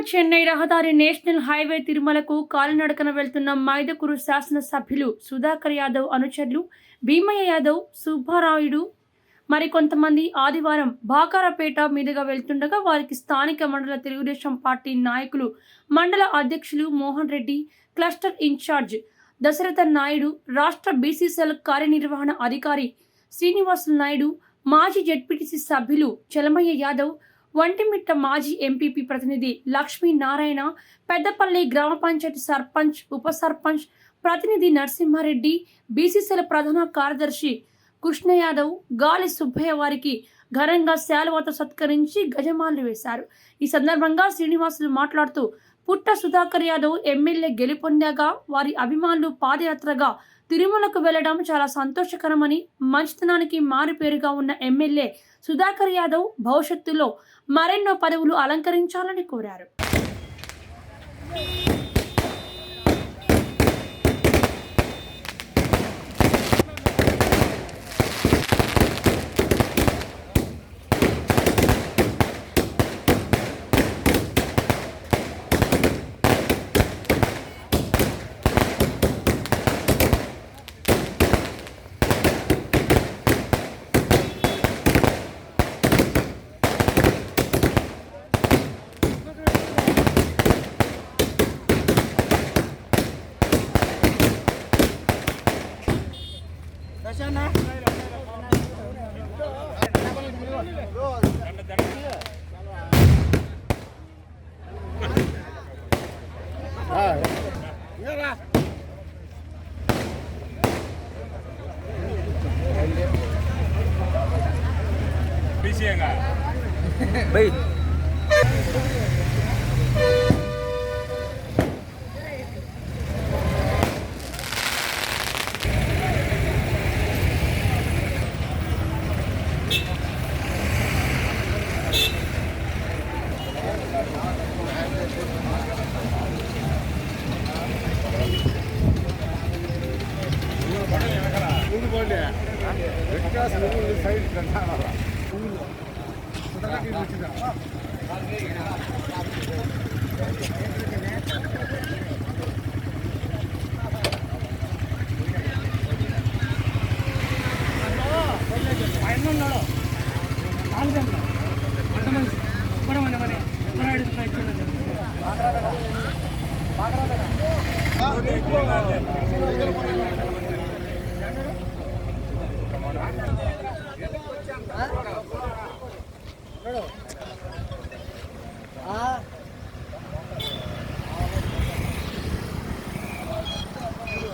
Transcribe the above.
చెన్నై రహదారి national highway తిరుమలకు కాలినడకన వెళ్తున్న మైదుకూరు శాసనసభ్యులు సుధాకర్ యాదవ్ అనుచరులు భీమయ్య యాదవ్, సుబ్బారాయుడు మరికొంతమంది ఆదివారం బాకారపేట మీదుగా వెళ్తుండగా వారికి స్థానిక మండల తెలుగుదేశం పార్టీ నాయకులు, మండల అధ్యక్షులు మోహన్ రెడ్డి, క్లస్టర్ ఇన్ఛార్జ్ దశరథ నాయుడు, రాష్ట్ర బీసీసీఎల్ కార్యనిర్వహణ అధికారి శ్రీనివాసులు నాయుడు, మాజీ జెడ్పీటీసీ సభ్యులు చలమయ్య యాదవ్, వంటిమిట్ట మాజీ ఎంపీపీ ప్రతినిధి లక్ష్మీనారాయణ, పెద్దపల్లి గ్రామ పంచాయతీ సర్పంచ్, ఉప సర్పంచ్ ప్రతినిధి నరసింహారెడ్డి, బీసీసీఎల్ ప్రధాన కార్యదర్శి కృష్ణ యాదవ్, గాలి సుబ్బయ్య వారికి ఘనంగా శాలువాతో సత్కరించి గజమాలు వేశారు. ఈ సందర్భంగా శ్రీనివాసులు మాట్లాడుతూ, పుట్ట సుధాకర్ యాదవ్ ఎమ్మెల్యే గెలుపొందాక వారి అభిమానులు పాదయాత్రగా తిరుమలకు వెళ్లడం చాలా సంతోషకరమని, మంచితనానికి మారుపేరుగా ఉన్న ఎమ్మెల్యే సుధాకర్ యాదవ్ భవిష్యత్తులో మరెన్నో పదవులు అలంకరించాలని కోరారు. भाई